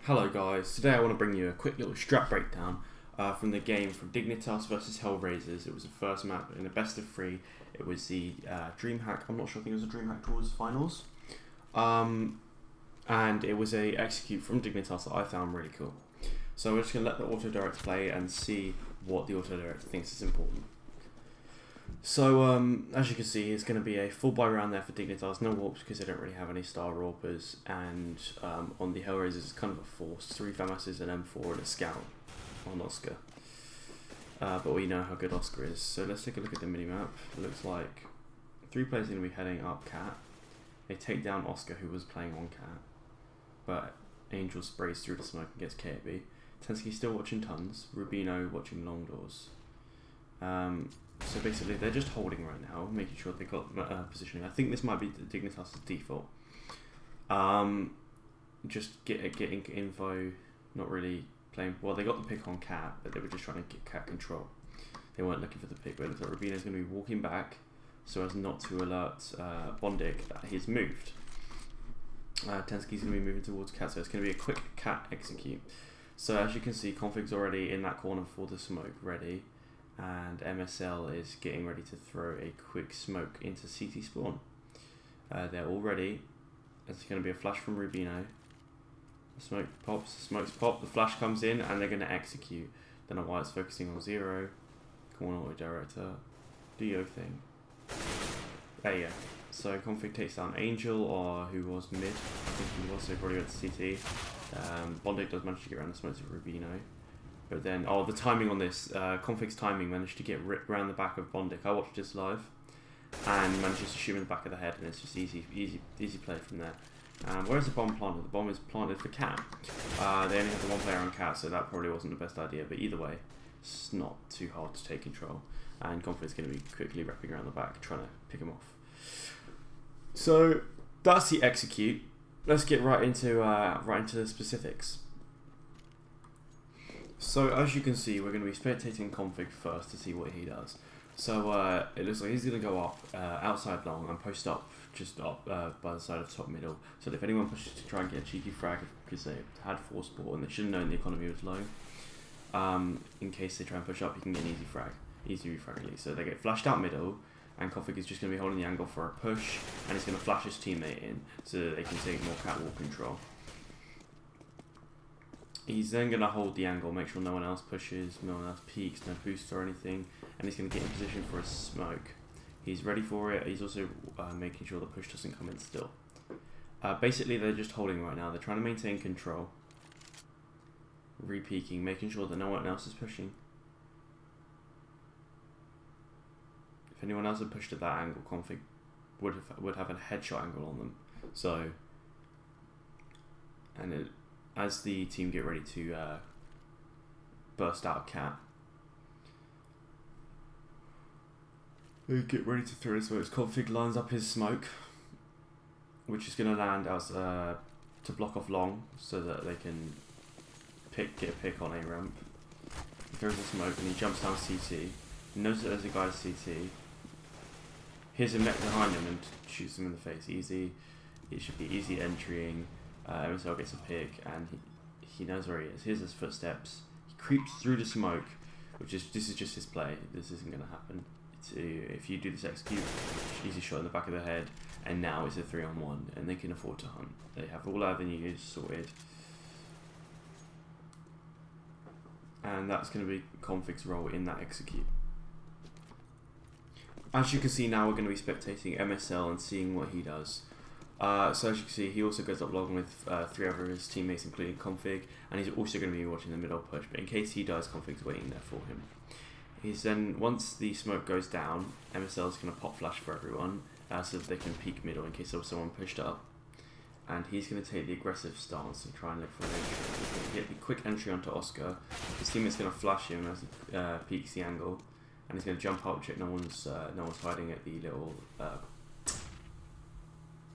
Hello guys, today I want to bring you a quick little strat breakdown from the game from Dignitas Vs Hellraisers. It was the first map in a best of 3. It was the DreamHack, I'm not sure, I think it was a DreamHack Tours finals. And it was a execute from Dignitas that I found really cool. So we're just going to let the auto direct play and see what the auto direct thinks is important. So as you can see, it's going to be a full buy round there for Dignitas, no warps because they don't really have any star warpers, and on the Hellraisers it's kind of a force, 3 FAMASes, an M4 and a scout on Oscar. But we know how good Oscar is, so let's take a look at the minimap. It looks like 3 players are going to be heading up Cat. They take down Oscar, who was playing on Cat, but Angel sprays through the smoke and gets KB. Tensky still watching tons, Rubino watching long doors. So basically they're just holding right now, making sure they got positioning. I think this might be Dignitas' default. Just getting info, not really playing. Well, they got the pick on Cat, but they were just trying to get Cat control. They weren't looking for the pick, but it looks like Rubino's going to be walking back so as not to alert Bondic that he's moved. Tensky's going to be moving towards Cat, so it's going to be a quick Cat execute. So as you can see, Config's already in that corner for the smoke, ready. And MSL is getting ready to throw a quick smoke into CT spawn. They're all ready. There's going to be a flash from Rubino. The smoke pops, the smokes pop, the flash comes in, and they're going to execute. Don't know why it's focusing on 0. Come on, auto director. Do your thing. There you go. So Config takes down Angel, who was mid. I think he was, so probably went to CT. Bondic does manage to get around the smoke to Rubino. But then, the timing on this, Config's timing managed to get ripped around the back of Bondic. I watched this live, and manages to shoot him in the back of the head, and it's just easy play from there. Where's the bomb planted? The bomb is planted for Cat. They only have the 1 player on Cat, so that probably wasn't the best idea, but either way, it's not too hard to take control, and Config's going to be quickly wrapping around the back, trying to pick him off. So, that's the execute. Let's get right into the specifics. So as you can see, we're going to be spectating Config first to see what he does. So it looks like he's going to go up outside long and post up just up by the side of top middle. So that if anyone pushes to try and get a cheeky frag because they had force ball and they should have known the economy was low, in case they try and push up, you can get an easy frag at least. So they get flashed out middle, and Config is just going to be holding the angle for a push, and he's going to flash his teammate in so that they can take more catwalk control. He's then going to hold the angle, make sure no one else pushes, no one else peeks, no boost or anything, and he's going to get in position for a smoke. He's ready for it. He's also making sure the push doesn't come in still. Basically, they're just holding right now. They're trying to maintain control. Re-peeking, making sure that no one else is pushing. If anyone else had pushed at that angle, Config would have a headshot angle on them. So, as the team get ready to burst out of Cat, they get ready to throw his smokes. Config lines up his smoke, which is going to land as to block off long, so that they can get a pick on A ramp. He throws the smoke and he jumps down CT. He knows that there's a guy at CT. Here's a mech behind him and shoots him in the face. Easy. It should be easy entering. MSL gets a pick and he knows where he is. Here's his footsteps. He creeps through the smoke, this is just his play. This isn't going to happen. If you do this execute, easy shot in the back of the head, and now it's a 3-on-1, and they can afford to hunt. They have all avenues sorted, and that's going to be Config's role in that execute. As you can see now, we're going to be spectating MSL and seeing what he does. So as you can see, he also goes up long with 3 other of his teammates, including Config, and he's also going to be watching the middle push, but in case he does, Config's waiting there for him. He's then, once the smoke goes down, MSL is going to pop flash for everyone, so that they can peek middle in case there was someone pushed up. And he's going to take the aggressive stance and try and look for an entry. He's going to get the quick entry onto Oscar. His teammate's going to flash him as he peeks the angle, and he's going to jump up, check no one's hiding at the little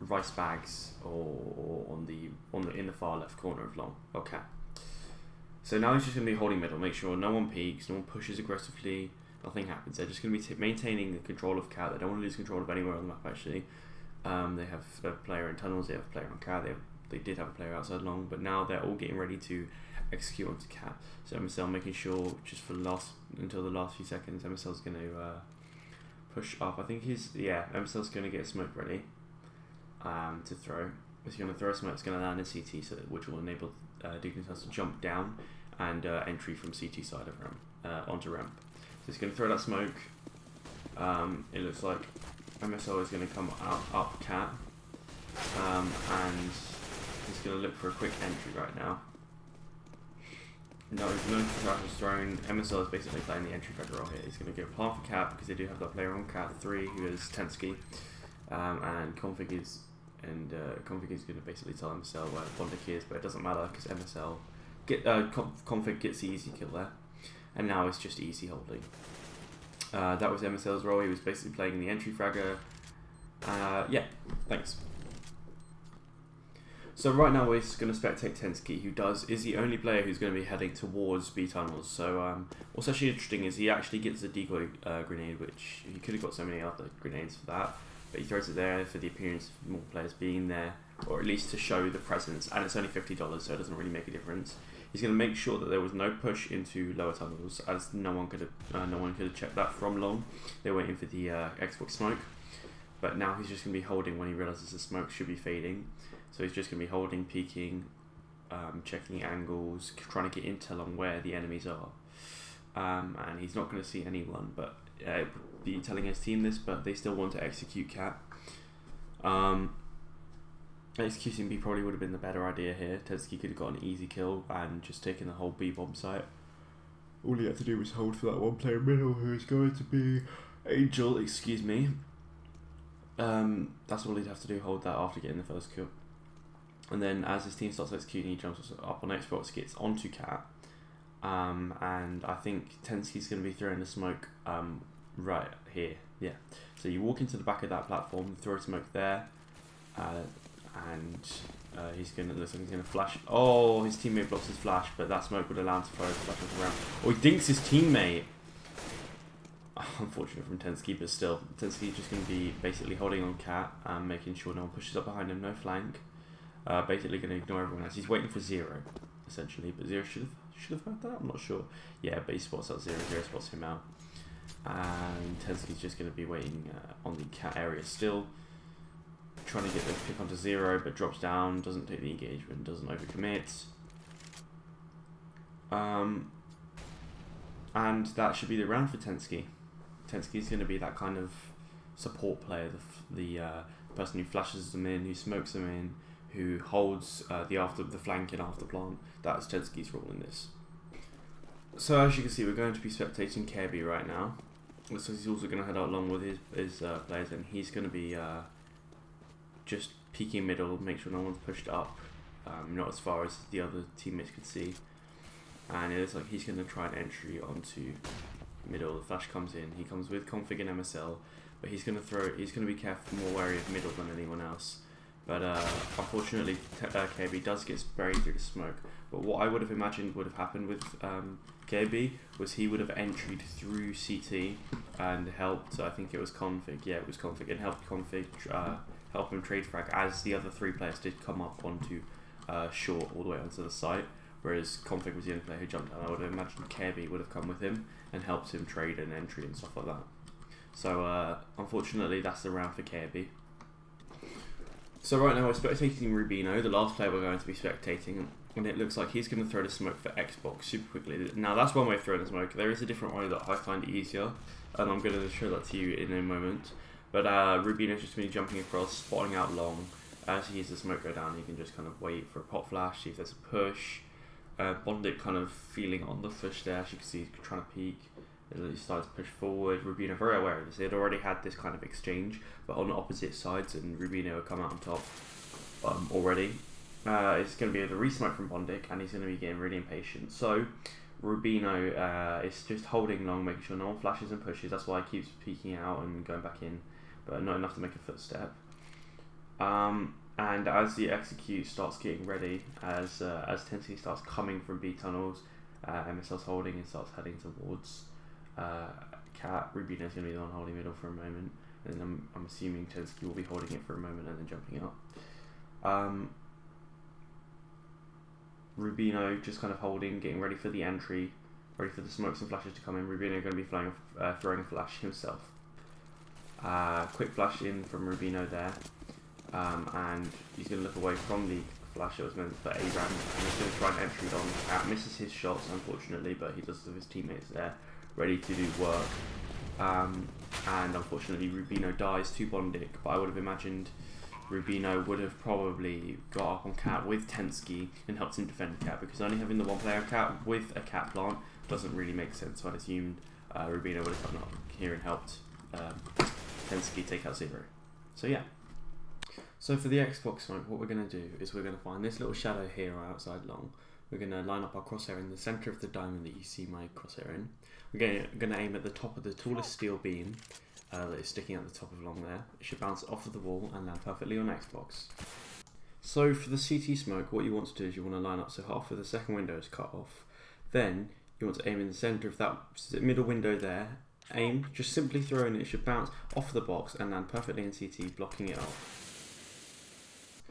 rice bags or in the far left corner of long. Okay. So now he's just going to be holding middle, make sure no one peeks, no one pushes aggressively, nothing happens. They're just going to be maintaining the control of Cat. They don't want to lose control of anywhere on the map actually. They have a player in tunnels, they have a player on Cat, they have they did have a player outside long, but now they're all getting ready to execute onto Cat. So MSL making sure just for until the last few seconds, MSL's going to push up. I think MSL's going to get smoke ready to throw. He's going to throw a smoke. It's going to land in CT, which will enable Dignitas to jump down and entry from CT side of ramp onto ramp. So he's going to throw that smoke. It looks like MSL is going to come up Cat, and he's going to look for a quick entry right now. No trap is thrown. MSL is basically playing the entry fragger role here. He's going to go plan for Cat because they do have that player on Cat 3 who is Tensky, and Config is going to basically tell MSL where Bondic is, but it doesn't matter because Config gets the easy kill there, and now it's just easy holding. That was MSL's role. He was basically playing the entry fragger. Yeah, thanks. So right now we're going to spectate Tensky, who is the only player who's going to be heading towards B tunnels. So what's actually interesting is he actually gets a decoy grenade, which he could have got so many other grenades for that, but he throws it there for the appearance of more players being there, or at least to show the presence. And it's only $50, so it doesn't really make a difference. He's going to make sure that there was no push into lower tunnels, as no one could have checked that from long. They were waiting for the Xbox smoke, but now he's just going to be holding when he realizes the smoke should be fading. So he's just going to be holding, peeking, checking angles, trying to get intel on where the enemies are. And he's not going to see anyone, but be telling his team this, but they still want to execute Cat. Executing B probably would have been the better idea here. Tensky could have got an easy kill and just taken the whole B bomb site. All he had to do was hold for that one player middle, who is going to be Angel, excuse me. That's all he'd have to do, hold that after getting the first kill. And then as his team starts executing, he jumps up on Xbox, gets onto Cat, and I think Tensky's going to be throwing the smoke right here. Yeah. So you walk into the back of that platform, throw a smoke there, and he's going to looks like he's going to flash. Oh, his teammate blocks his flash, but that smoke would allow him to fire the flash around. Oh, he dinks his teammate. Unfortunate from Tensky, but still, Tensky's just going to be basically holding on Cat and making sure no one pushes up behind him, no flank. Basically going to ignore everyone else. He's waiting for Zero, essentially, but Zero should have heard that. I'm not sure. Yeah, but he spots out Zero. Zero spots him out, and Tensky's just going to be waiting on the Cat area still, trying to get the pick onto Zero, but drops down, doesn't take the engagement, doesn't overcommit. And that should be the round for Tensky. Tensky's going to be that kind of support player, the person who flashes them in, who smokes them in, who holds the flank in after plant. That's Tensky's role in this. So as you can see, we're going to be spectating Kirby right now. So he's also going to head out along with his players, and he's going to be just peeking middle, make sure no one's pushed up, not as far as the other teammates could see. And it looks like he's going to try an entry onto middle. The flash comes in. He comes with config and MSL, but he's going to be careful, more wary of middle than anyone else. But unfortunately, KB does get buried through the smoke. But what I would have imagined would have happened with KB was he would have entered through CT and helped. I think it was config. Yeah, it was config, and helped config help him trade frag as the other three players did come up onto short all the way onto the site. Whereas config was the only player who jumped down. I would have imagined KB would have come with him and helped him trade an entry and stuff like that. So unfortunately, that's the round for KB. So right now we're spectating Rubino, the last player we're going to be spectating, and it looks like he's going to throw the smoke for Xbox super quickly. Now that's one way of throwing the smoke. There is a different way that I find easier, and I'm going to show that to you in a moment. But Rubino's just going to be jumping across, spotting out long. As he sees the smoke go down, he can just kind of wait for a pop flash, see if there's a push. Bondic kind of feeling on the push there, as you can see he's trying to peek. He starts to push forward. Rubino very aware of this. They had already had this kind of exchange, but on opposite sides, and Rubino will come out on top already. It's going to be the re-smoke from Bondic, and he's going to be getting really impatient. So Rubino is just holding long, making sure no one flashes and pushes. That's why he keeps peeking out and going back in, but not enough to make a footstep. And as the execute starts getting ready, as Tensky starts coming from B tunnels, MSL's holding and starts heading towards Cat. Rubino's going to be the one holding middle for a moment, and then I'm assuming Tensky will be holding it for a moment and then jumping up. Rubino just kind of holding, getting ready for the entry, ready for the smokes and flashes to come in. Rubino going to be throwing a flash himself. Quick flash in from Rubino there, and he's going to look away from the flash that was meant for Aram, and he's going to try an entry on Cat. Misses his shots unfortunately, but he does have his teammates there ready to do work. And unfortunately Rubino dies to Bondic, but I would have imagined Rubino would have probably got up on Cat with Tensky and helped him defend Cat, because only having the one player Cat with a Cat plant doesn't really make sense. So I'd assumed Rubino would have come up here and helped Tensky take out Zero. So yeah. So for the Xbox smoke, what we're going to do is we're going to find this little shadow here outside long. We're going to line up our crosshair in the centre of the diamond that you see my crosshair in. We're going to aim at the top of the tallest steel beam that is sticking at the top of long there. It should bounce off of the wall and land perfectly on Xbox. So for the CT smoke, what you want to do is you want to line up so half of the second window is cut off. Then you want to aim in the centre of that middle window there. Aim, just simply throw in, it should bounce off the box and land perfectly in CT, blocking it off.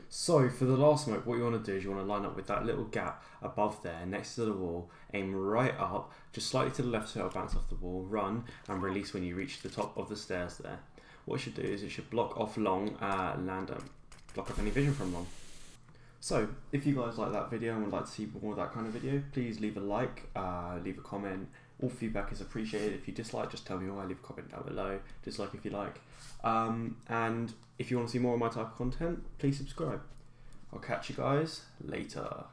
So for the last smoke, what you want to do is you want to line up with that little gap above there next to the wall, aim right up, just slightly to the left so it'll bounce off the wall, run and release when you reach the top of the stairs there. What it should do is it should block off long, block off any vision from long. So if you guys like that video and would like to see more of that kind of video, please leave a like, leave a comment. All feedback is appreciated. If you dislike, just tell me why, leave a comment down below. Dislike if you like. And if you want to see more of my type of content, please subscribe. I'll catch you guys later.